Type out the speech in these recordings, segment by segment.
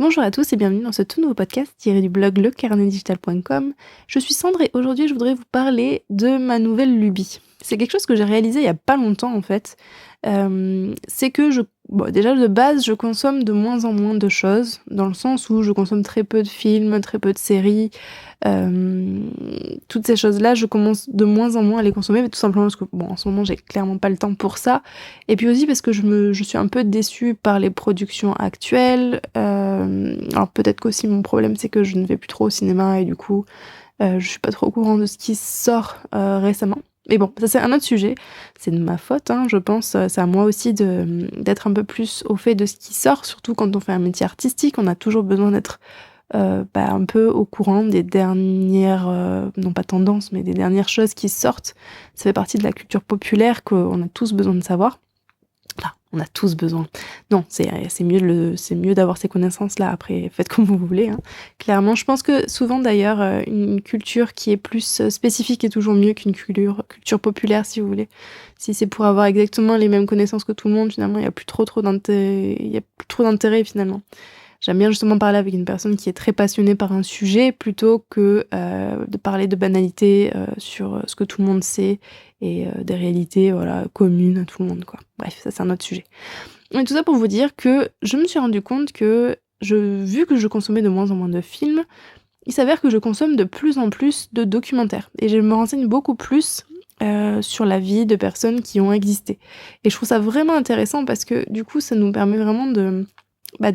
Bonjour à tous et bienvenue dans ce tout nouveau podcast tiré du blog lecarnetdigital.com. Je suis Sandre et aujourd'hui je voudrais vous parler de ma nouvelle lubie. C'est quelque chose que j'ai réalisé il y a pas longtemps en fait. C'est que déjà de base je consomme de moins en moins de choses, dans le sens où je consomme très peu de films, très peu de séries. Toutes ces choses-là, je commence de moins en moins à les consommer, mais tout simplement parce que en ce moment j'ai clairement pas le temps pour ça. Et puis aussi parce que je suis un peu déçue par les productions actuelles. Alors peut-être qu'aussi mon problème c'est que je ne vais plus trop au cinéma et du coup je suis pas trop au courant de ce qui sort récemment. Mais bon, ça c'est un autre sujet, c'est de ma faute, je pense, c'est à moi aussi d'être un peu plus au fait de ce qui sort, surtout quand on fait un métier artistique, on a toujours besoin d'être un peu au courant des dernières, non pas tendances, mais des dernières choses qui sortent. Ça fait partie de la culture populaire qu'on a tous besoin de savoir. Enfin, on a tous besoin. Non, c'est mieux d'avoir ces connaissances-là. Après, faites comme vous voulez. Clairement, je pense que souvent d'ailleurs, une culture qui est plus spécifique est toujours mieux qu'une culture populaire, si vous voulez. Si c'est pour avoir exactement les mêmes connaissances que tout le monde, finalement, il y a plus trop d'intérêt. Il y a plus trop d'intérêt finalement. J'aime bien justement parler avec une personne qui est très passionnée par un sujet plutôt que de parler de banalités sur ce que tout le monde sait et des réalités communes à tout le monde, quoi. Bref, ça c'est un autre sujet. Et tout ça pour vous dire que je me suis rendu compte que vu que je consommais de moins en moins de films, il s'avère que je consomme de plus en plus de documentaires. Et je me renseigne beaucoup plus sur la vie de personnes qui ont existé. Et je trouve ça vraiment intéressant parce que du coup ça nous permet vraiment de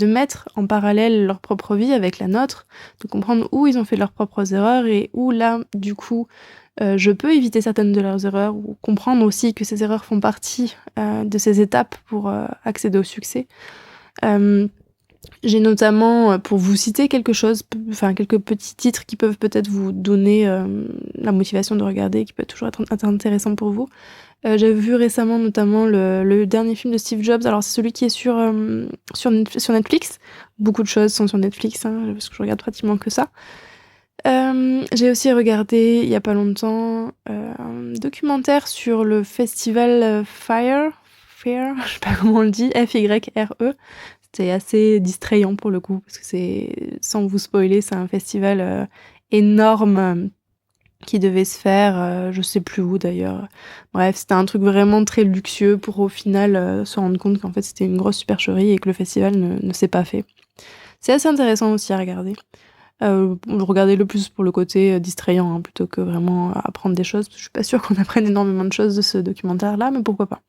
mettre en parallèle leur propre vie avec la nôtre, de comprendre où ils ont fait leurs propres erreurs et où là, du coup, je peux éviter certaines de leurs erreurs ou comprendre aussi que ces erreurs font partie de ces étapes pour accéder au succès. J'ai notamment, pour vous citer quelques petits titres qui peuvent peut-être vous donner la motivation de regarder, qui peut toujours être intéressant pour vous. J'avais vu récemment notamment le dernier film de Steve Jobs. Alors c'est celui qui est sur Netflix. Beaucoup de choses sont sur Netflix, parce que je regarde pratiquement que ça. J'ai aussi regardé il y a pas longtemps un documentaire sur le festival Fire, je sais pas comment on le dit, Fyre. C'était assez distrayant pour le coup, parce que sans vous spoiler, c'est un festival énorme qui devait se faire, je sais plus où d'ailleurs. Bref, c'était un truc vraiment très luxueux pour au final se rendre compte qu'en fait c'était une grosse supercherie et que le festival ne s'est pas fait. C'est assez intéressant aussi à regarder. Regardez le plus pour le côté distrayant plutôt que vraiment apprendre des choses, parce que je suis pas sûre qu'on apprenne énormément de choses de ce documentaire-là, mais pourquoi pas.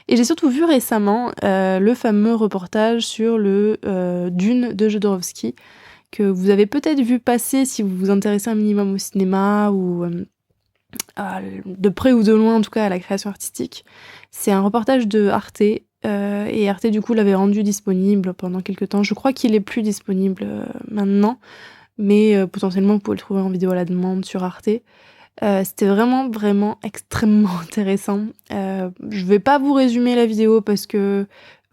Et j'ai surtout vu récemment le fameux reportage sur le Dune de Jodorowsky, que vous avez peut-être vu passer si vous vous intéressez un minimum au cinéma ou de près ou de loin en tout cas à la création artistique. C'est un reportage de Arte et Arte du coup l'avait rendu disponible pendant quelques temps. Je crois qu'il est plus disponible maintenant, mais potentiellement vous pouvez le trouver en vidéo à la demande sur Arte. C'était vraiment vraiment extrêmement intéressant. Je vais pas vous résumer la vidéo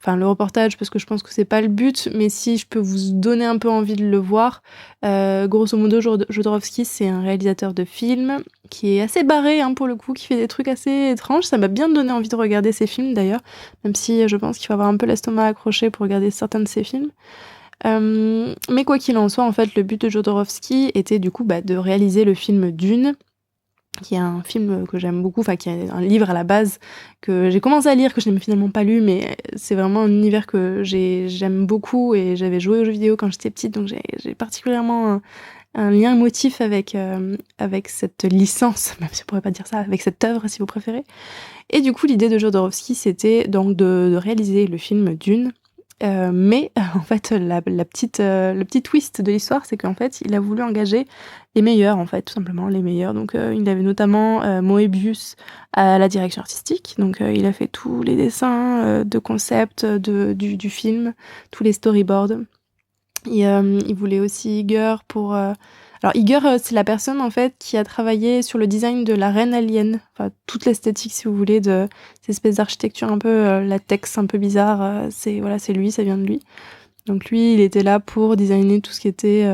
le reportage parce que je pense que c'est pas le but, mais si je peux vous donner un peu envie de le voir, grosso modo Jodorowsky c'est un réalisateur de films qui est assez barré pour le coup, qui fait des trucs assez étranges. Ça m'a bien donné envie de regarder ses films d'ailleurs, même si je pense qu'il faut avoir un peu l'estomac accroché pour regarder certains de ses films. Mais quoi qu'il en soit, en fait, le but de Jodorowsky était du coup de réaliser le film Dune, qui est un film que j'aime beaucoup, qui est un livre à la base que j'ai commencé à lire, que je n'ai finalement pas lu, mais c'est vraiment un univers que j'aime beaucoup et j'avais joué aux jeux vidéo quand j'étais petite, donc j'ai particulièrement un lien émotif avec cette licence, même si on pourrait pas dire ça, avec cette œuvre si vous préférez. Et du coup l'idée de Jodorowsky c'était donc de réaliser le film Dune. Mais en fait, le petit twist de l'histoire, c'est qu'en fait, il a voulu engager les meilleurs, en fait, tout simplement les meilleurs. Donc, il avait notamment Moebius à la direction artistique. Donc, il a fait tous les dessins de concept du film, tous les storyboards. Il voulait aussi Iger pour... Alors Iger, c'est la personne en fait qui a travaillé sur le design de la reine alien, toute l'esthétique si vous voulez de cette espèce d'architecture un peu latex, un peu bizarre. C'est lui, ça vient de lui. Donc lui, il était là pour designer tout ce qui était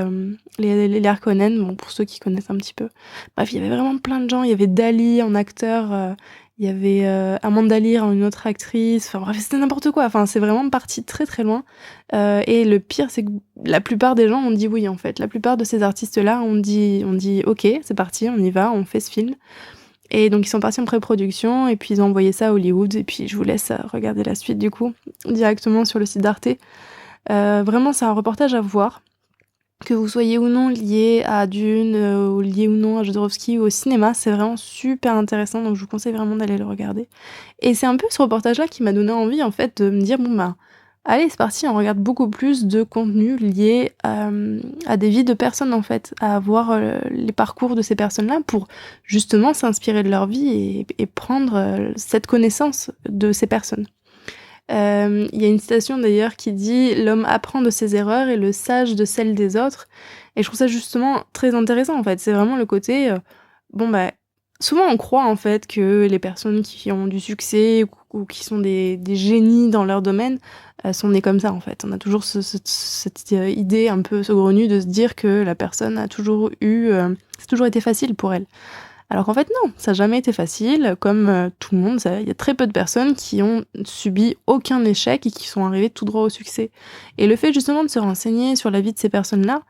les Harkonnen, pour ceux qui connaissent un petit peu. Bref, il y avait vraiment plein de gens. Il y avait Dali en acteur, Il y avait, Amanda Lear, une autre actrice, enfin bref, c'était n'importe quoi. Enfin, c'est vraiment parti très, très loin, et le pire, c'est que la plupart des gens ont dit oui, en fait. La plupart de ces artistes-là ont dit: «OK, c'est parti, on y va, on fait ce film». Et donc ils sont partis en pré-production et puis ils ont envoyé ça à Hollywood et puis je vous laisse, regarder la suite du coup, directement sur le site d'Arte. Vraiment, c'est un reportage à voir. Que vous soyez ou non lié à Dune, ou lié ou non à Jodorowsky ou au cinéma, c'est vraiment super intéressant, donc je vous conseille vraiment d'aller le regarder. Et c'est un peu ce reportage-là qui m'a donné envie, en fait, de me dire: «Bon, bah, allez, c'est parti, on regarde beaucoup plus de contenu lié, à des vies de personnes, en fait, à voir, les parcours de ces personnes-là pour justement s'inspirer de leur vie et prendre, cette connaissance de ces personnes». Il y a une citation d'ailleurs qui dit: «L'homme apprend de ses erreurs et le sage de celles des autres», et je trouve ça justement très intéressant, en fait. C'est vraiment le côté, bon, bah, souvent on croit, en fait, que les personnes qui ont du succès ou qui sont des génies dans leur domaine, sont nées comme ça, en fait. On a toujours cette idée un peu saugrenue de se dire que la personne a toujours eu, c'est toujours été facile pour elle. Alors qu'en fait non, ça a jamais été facile, comme, tout le monde, il y a très peu de personnes qui ont subi aucun échec et qui sont arrivées tout droit au succès. Et le fait justement de se renseigner sur la vie de ces personnes-là,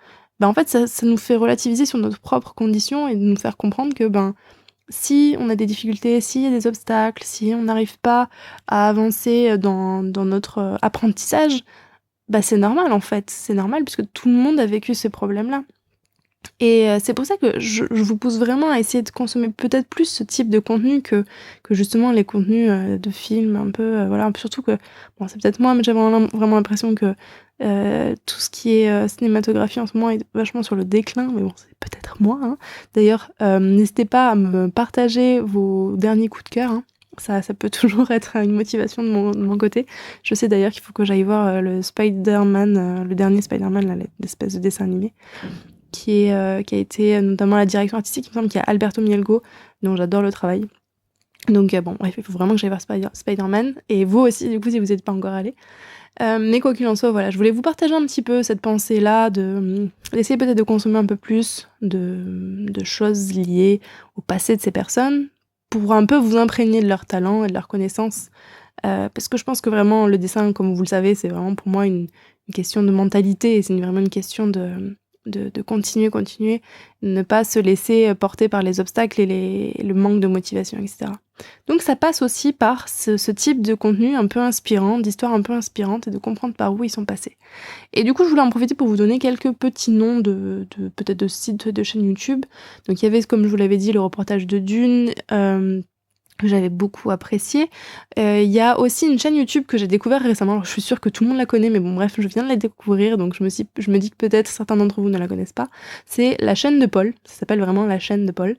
en fait ça nous fait relativiser sur notre propre condition et de nous faire comprendre que, si on a des difficultés, s'il y a des obstacles, si on n'arrive pas à avancer, dans notre, apprentissage, c'est normal en fait. C'est normal puisque tout le monde a vécu ces problèmes-là. Et c'est pour ça que je vous pousse vraiment à essayer de consommer peut-être plus ce type de contenu que justement les contenus, de films un peu, voilà. Surtout que, bon, c'est peut-être moi, mais j'ai vraiment l'impression que, tout ce qui est, cinématographie en ce moment est vachement sur le déclin, mais bon, c'est peut-être moi, hein. D'ailleurs, n'hésitez pas à me partager vos derniers coups de cœur, hein. Ça peut toujours être une motivation de mon côté. Je sais d'ailleurs qu'il faut que j'aille voir, le Spider-Man, le dernier Spider-Man là, l'espèce de dessin animé qui a été, notamment la direction artistique, il me semble qu'il y a Alberto Mielgo, dont j'adore le travail. Donc bon, bref, il faut vraiment que j'aille voir Spider-Man, et vous aussi, du coup, si vous n'êtes pas encore allés. Mais quoi qu'il en soit, voilà, je voulais vous partager un petit peu cette pensée-là, d'essayer peut-être de consommer un peu plus de choses liées au passé de ces personnes, pour un peu vous imprégner de leur talent et de leur connaissance. Parce que je pense que vraiment, le dessin, comme vous le savez, c'est vraiment pour moi une question de mentalité, et c'est vraiment une question de continuer, ne pas se laisser porter par les obstacles et le manque de motivation, etc. Donc ça passe aussi par ce type de contenu un peu inspirant, d'histoires un peu inspirantes, et de comprendre par où ils sont passés. Et du coup, je voulais en profiter pour vous donner quelques petits noms peut-être de sites de chaînes YouTube. Donc il y avait, comme je vous l'avais dit, le reportage de Dune, que j'avais beaucoup apprécié. Il y a aussi une chaîne YouTube que j'ai découvert récemment. Alors, je suis sûre que tout le monde la connaît, mais bon, bref, je viens de la découvrir, donc je me dis que peut-être certains d'entre vous ne la connaissent pas. C'est la chaîne de Paul. Ça s'appelle vraiment la chaîne de Paul.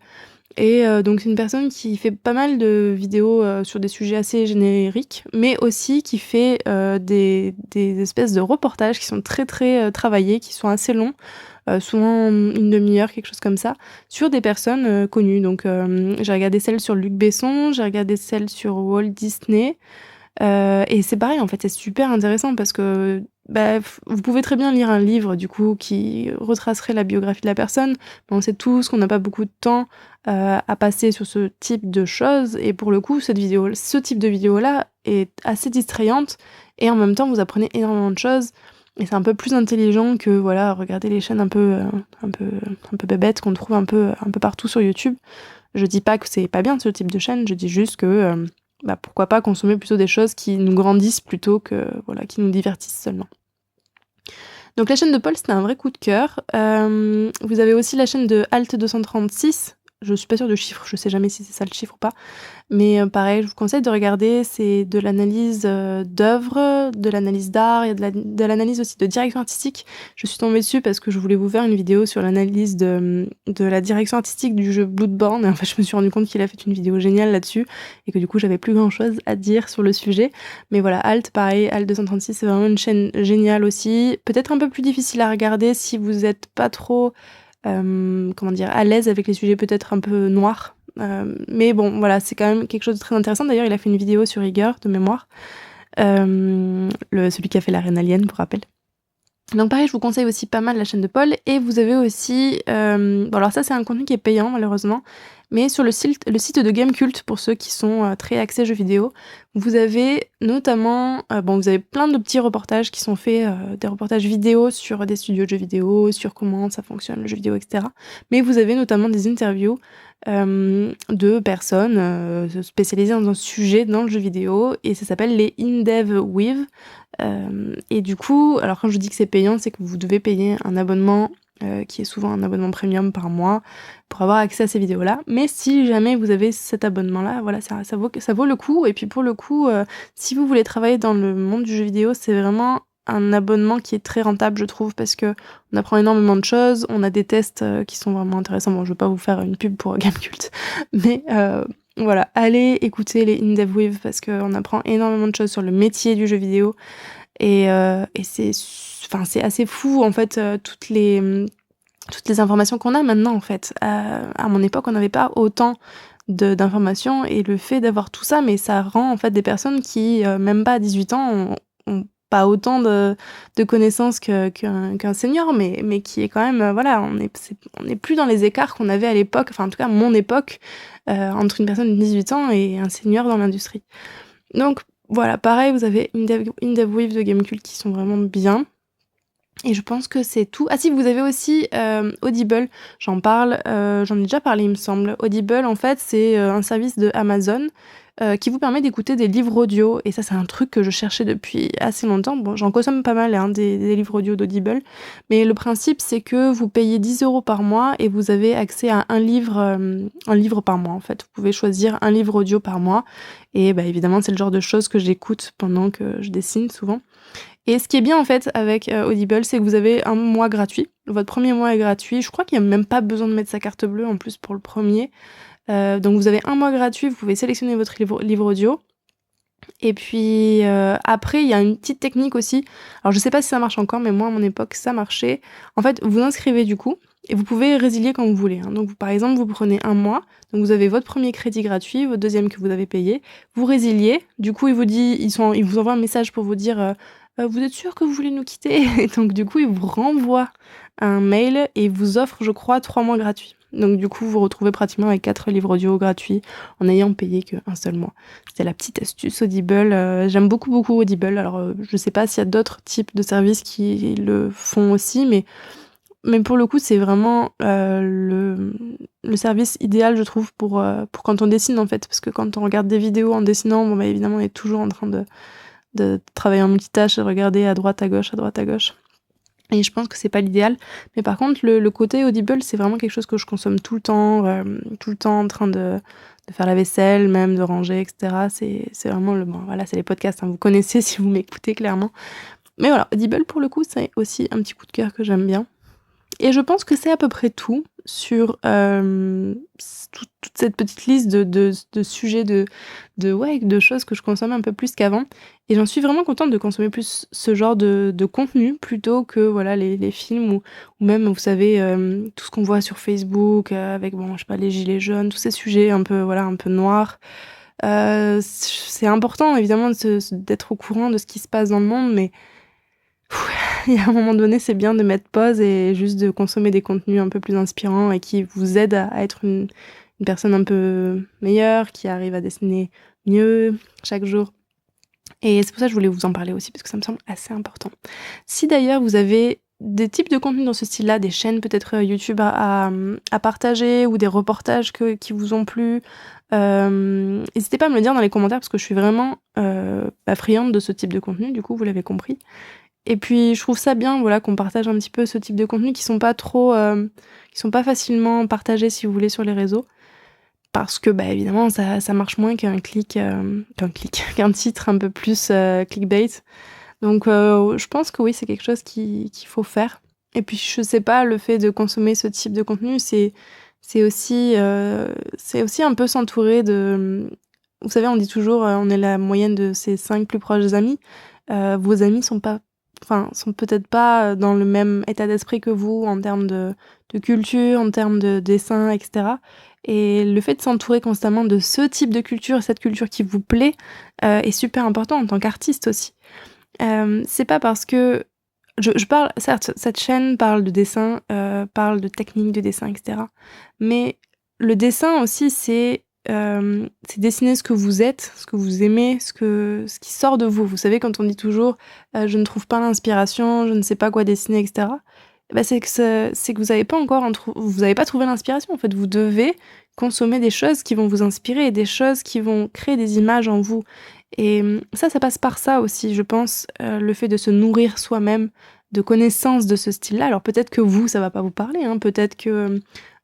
Et donc c'est une personne qui fait pas mal de vidéos, sur des sujets assez génériques, mais aussi qui fait, des espèces de reportages qui sont très, très, travaillés, qui sont assez longs, souvent une demi-heure, quelque chose comme ça, sur des personnes, connues. Donc j'ai regardé celle sur Luc Besson, j'ai regardé celle sur Walt Disney, et c'est pareil, en fait, c'est super intéressant parce que, vous pouvez très bien lire un livre, du coup, qui retracerait la biographie de la personne, mais on sait tous qu'on n'a pas beaucoup de temps, à passer sur ce type de choses, et pour le coup, ce type de vidéo-là est assez distrayante, et en même temps, vous apprenez énormément de choses, et c'est un peu plus intelligent que, voilà, regarder les chaînes un peu bébêtes qu'on trouve un peu partout sur YouTube. Je dis pas que c'est pas bien ce type de chaîne, je dis juste que, pourquoi pas consommer plutôt des choses qui nous grandissent plutôt que, voilà, qui nous divertissent seulement. Donc la chaîne de Paul, c'était un vrai coup de cœur. Vous avez aussi la chaîne de Alt 236. Je suis pas sûre du chiffre, je sais jamais si c'est ça le chiffre ou pas. Mais pareil, je vous conseille de regarder, c'est de l'analyse, d'œuvres, de l'analyse d'art, et de l'analyse aussi de direction artistique. Je suis tombée dessus parce que je voulais vous faire une vidéo sur l'analyse de la direction artistique du jeu Bloodborne, et en fait je me suis rendu compte qu'il a fait une vidéo géniale là-dessus, et que du coup j'avais plus grand chose à dire sur le sujet. Mais voilà, pareil, Alt 236, c'est vraiment une chaîne géniale aussi. Peut-être un peu plus difficile à regarder si vous êtes pas trop, à l'aise avec les sujets peut-être un peu noirs. Mais bon, voilà, c'est quand même quelque chose de très intéressant. D'ailleurs, il a fait une vidéo sur Iger, de mémoire. Celui qui a fait la Reine Alien, pour rappel. Donc pareil, je vous conseille aussi pas mal la chaîne de Paul. Et vous avez aussi... alors ça, c'est un contenu qui est payant, malheureusement. Mais sur le site de Gamecult, pour ceux qui sont très axés jeux vidéo, vous avez notamment, vous avez plein de petits reportages qui sont faits, des reportages vidéo sur des studios de jeux vidéo, sur comment ça fonctionne le jeu vidéo, etc. Mais vous avez notamment des interviews de personnes spécialisées dans un sujet dans le jeu vidéo, et ça s'appelle les InDev With. Et du coup, alors quand je dis que c'est payant, c'est que vous devez payer un abonnement qui est souvent un abonnement premium par mois pour avoir accès à ces vidéos-là. Mais si jamais vous avez cet abonnement-là, voilà, ça vaut le coup. Et puis pour le coup, si vous voulez travailler dans le monde du jeu vidéo, c'est vraiment un abonnement qui est très rentable, je trouve, parce que on apprend énormément de choses, on a des tests qui sont vraiment intéressants. Bon, je veux pas vous faire une pub pour Gamecult, mais voilà, allez écouter les InDev With parce qu'on apprend énormément de choses sur le métier du jeu vidéo, et c'est assez fou en fait, toutes les informations qu'on a maintenant en fait. À mon époque, on n'avait pas autant d'informations, et le fait d'avoir tout ça, mais ça rend en fait des personnes qui, même pas à 18 ans, ont pas autant de connaissances qu'un senior, mais qui est quand même, voilà, on est plus dans les écarts qu'on avait à l'époque, enfin en tout cas à mon époque, entre une personne de 18 ans et un senior dans l'industrie. Donc voilà, pareil, vous avez InDev With de Gamecult qui sont vraiment bien. Et je pense que c'est tout. Ah si, vous avez aussi Audible, j'en ai déjà parlé il me semble. Audible, en fait, c'est un service de Amazon qui vous permet d'écouter des livres audio. Et ça, c'est un truc que je cherchais depuis assez longtemps. Bon, j'en consomme pas mal, hein, des livres audio d'Audible. Mais le principe, c'est que vous payez 10 € par mois et vous avez accès à un livre par mois, en fait. Vous pouvez choisir un livre audio par mois. Et bah, évidemment, c'est le genre de choses que j'écoute pendant que je dessine, souvent. Et ce qui est bien en fait avec Audible, c'est que vous avez un mois gratuit. Votre premier mois est gratuit. Je crois qu'il n'y a même pas besoin de mettre sa carte bleue en plus pour le premier. Donc vous avez un mois gratuit, vous pouvez sélectionner votre livre audio. Et puis après, il y a une petite technique aussi. Alors je sais pas si ça marche encore, mais moi à mon époque ça marchait. En fait, vous inscrivez du coup, et vous pouvez résilier quand vous voulez, hein. Donc par exemple, vous prenez un mois, donc vous avez votre premier crédit gratuit, votre deuxième que vous avez payé, vous résiliez. Du coup, il vous envoie un message pour vous dire vous êtes sûr que vous voulez nous quitter? Et donc du coup, il vous renvoie un mail et il vous offre, je crois, 3 mois gratuits. Donc du coup, vous vous retrouvez pratiquement avec 4 livres audio gratuits en n'ayant payé qu'un seul mois. C'était la petite astuce Audible. J'aime beaucoup Audible. Alors je sais pas s'il y a d'autres types de services qui le font aussi, mais pour le coup, c'est vraiment le service idéal, je trouve, pour quand on dessine en fait. Parce que quand on regarde des vidéos en dessinant, bon bah évidemment, on est toujours en train de travailler en multitâche et regarder à droite, à gauche, à droite, à gauche. Et je pense que c'est pas l'idéal. Mais par contre, le côté Audible, c'est vraiment quelque chose que je consomme tout le temps en train de faire la vaisselle, même de ranger, etc. C'est vraiment bon, voilà, c'est les podcasts, hein, vous connaissez si vous m'écoutez clairement. Mais voilà, Audible, pour le coup, c'est aussi un petit coup de cœur que j'aime bien. Et je pense que c'est à peu près tout sur toute cette petite liste de sujets, de choses que je consomme un peu plus qu'avant. Et j'en suis vraiment contente de consommer plus ce genre de contenu plutôt que voilà, les films ou même, vous savez, tout ce qu'on voit sur Facebook avec, bon, je sais pas, les gilets jaunes, tous ces sujets un peu, voilà, un peu noirs. C'est important, évidemment, d'être au courant de ce qui se passe dans le monde, mais il y a un moment donné, c'est bien de mettre pause et juste de consommer des contenus un peu plus inspirants et qui vous aident à être une personne un peu meilleure, qui arrive à dessiner mieux chaque jour. Et c'est pour ça que je voulais vous en parler aussi, parce que ça me semble assez important. Si d'ailleurs vous avez des types de contenus dans ce style-là, des chaînes peut-être YouTube à partager, ou des reportages qui vous ont plu, n'hésitez pas à me le dire dans les commentaires, parce que je suis vraiment friande de ce type de contenu, du coup, vous l'avez compris. Et puis je trouve ça bien, voilà, qu'on partage un petit peu ce type de contenus qui sont pas facilement partagés, si vous voulez, sur les réseaux, parce que bah évidemment ça marche moins qu'un titre un peu plus clickbait. Donc je pense que oui, c'est quelque chose qu'il faut faire. Et puis je sais pas, le fait de consommer ce type de contenu, c'est aussi un peu s'entourer de... Vous savez, on dit toujours on est la moyenne de ses 5 plus proches amis. Vos amis sont peut-être pas dans le même état d'esprit que vous en termes de culture, en termes de dessin, etc. Et le fait de s'entourer constamment de ce type de culture, cette culture qui vous plaît, est super important en tant qu'artiste aussi. C'est pas parce que je parle, certes, cette chaîne parle de dessin, parle de technique de dessin, etc. Mais le dessin aussi, c'est dessiner ce que vous êtes, ce que vous aimez, ce qui sort de vous. Vous savez, quand on dit toujours je ne trouve pas l'inspiration, je ne sais pas quoi dessiner, etc. Bah, c'est que vous avez pas trouvé l'inspiration. En fait, vous devez consommer des choses qui vont vous inspirer et des choses qui vont créer des images en vous. Et ça passe par ça aussi, je pense, le fait de se nourrir soi-même de connaissances de ce style-là. Alors peut-être que vous, ça va pas vous parler, hein, peut-être que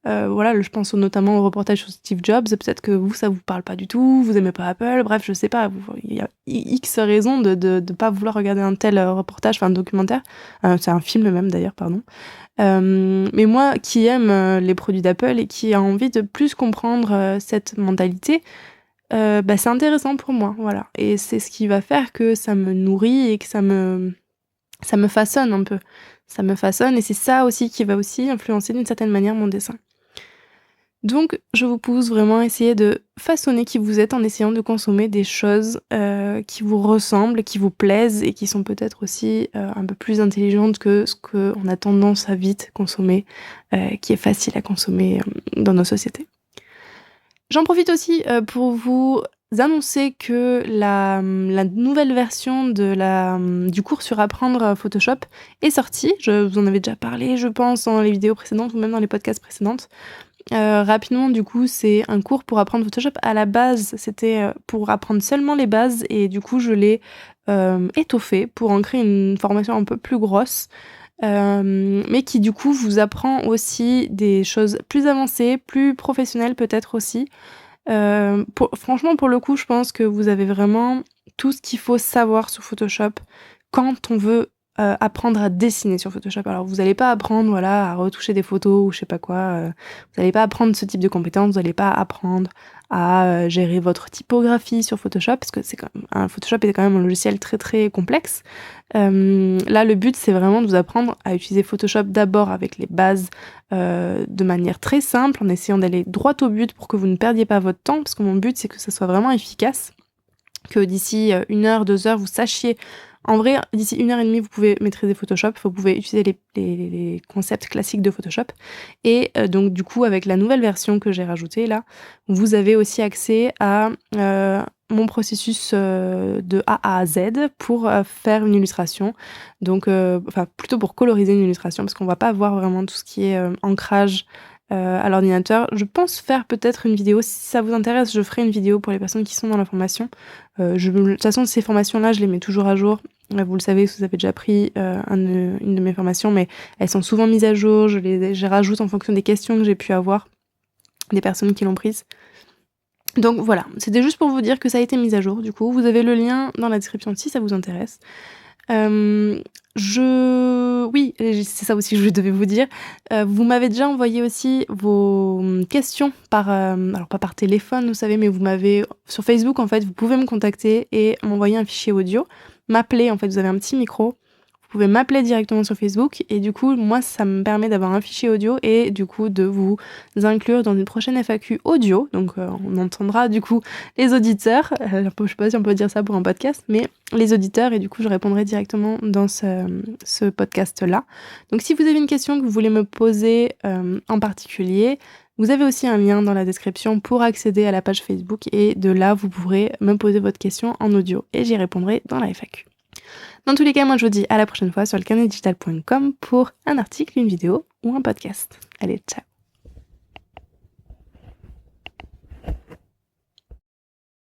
voilà, je pense notamment au reportage sur Steve Jobs, peut-être que vous, ça vous parle pas du tout, vous aimez pas Apple, bref, je sais pas, il y a X raisons de pas vouloir regarder un tel reportage, enfin un documentaire, c'est un film même d'ailleurs, pardon. Mais moi qui aime les produits d'Apple et qui a envie de plus comprendre cette mentalité, bah, c'est intéressant pour moi, voilà. Et c'est ce qui va faire que ça me nourrit et que ça me façonne un peu. Ça me façonne et c'est ça aussi qui va aussi influencer d'une certaine manière mon dessin. Donc, je vous pousse vraiment à essayer de façonner qui vous êtes en essayant de consommer des choses qui vous ressemblent, qui vous plaisent et qui sont peut-être aussi un peu plus intelligentes que ce qu'on a tendance à vite consommer, qui est facile à consommer dans nos sociétés. J'en profite aussi pour vous annoncer que la nouvelle version du cours sur apprendre Photoshop est sortie. Je vous en avais déjà parlé, je pense, dans les vidéos précédentes ou même dans les podcasts précédentes. Rapidement, du coup, c'est un cours pour apprendre Photoshop. À la base, c'était pour apprendre seulement les bases et du coup, je l'ai étoffé pour en créer une formation un peu plus grosse, mais qui du coup vous apprend aussi des choses plus avancées, plus professionnelles peut-être aussi. Franchement, pour le coup, je pense que vous avez vraiment tout ce qu'il faut savoir sur Photoshop quand on veut apprendre à dessiner sur Photoshop. Alors, vous n'allez pas apprendre voilà, à retoucher des photos ou je sais pas quoi. Vous n'allez pas apprendre ce type de compétences. Vous n'allez pas apprendre à gérer votre typographie sur Photoshop parce que Photoshop est quand même un logiciel très très complexe. Là, le but, c'est vraiment de vous apprendre à utiliser Photoshop d'abord avec les bases de manière très simple, en essayant d'aller droit au but pour que vous ne perdiez pas votre temps, parce que mon but, c'est que ça soit vraiment efficace, que d'ici 1 heure, 2 heures, vous sachiez. En vrai, d'ici 1 heure et demie, vous pouvez maîtriser Photoshop, vous pouvez utiliser les concepts classiques de Photoshop. Et donc, du coup, avec la nouvelle version que j'ai rajoutée là, vous avez aussi accès à mon processus de A à Z pour faire une illustration. Donc, plutôt pour coloriser une illustration, parce qu'on va pas voir vraiment tout ce qui est ancrage à l'ordinateur. Je pense faire peut-être une vidéo. Si ça vous intéresse, je ferai une vidéo pour les personnes qui sont dans la formation. De toute façon, ces formations-là, je les mets toujours à jour. Vous le savez, vous avez déjà pris une de mes formations, mais elles sont souvent mises à jour. Je rajoute en fonction des questions que j'ai pu avoir des personnes qui l'ont prise. Donc voilà, c'était juste pour vous dire que ça a été mis à jour. Du coup, vous avez le lien dans la description si ça vous intéresse. Oui, c'est ça aussi que je devais vous dire. Vous m'avez déjà envoyé aussi vos questions alors pas par téléphone, vous savez, mais vous m'avez sur Facebook en fait, vous pouvez me contacter et m'envoyer un fichier audio, m'appeler en fait, vous avez un petit micro. Vous pouvez m'appeler directement sur Facebook et du coup, moi, ça me permet d'avoir un fichier audio et du coup de vous inclure dans une prochaine FAQ audio. Donc, on entendra du coup les auditeurs. Je sais pas si on peut dire ça pour un podcast, mais les auditeurs et du coup, je répondrai directement dans ce podcast-là. Donc, si vous avez une question que vous voulez me poser en particulier, vous avez aussi un lien dans la description pour accéder à la page Facebook et de là, vous pourrez me poser votre question en audio et j'y répondrai dans la FAQ. Dans tous les cas, moi je vous dis à la prochaine fois sur lecarnetdigital.com pour un article, une vidéo ou un podcast. Allez, ciao!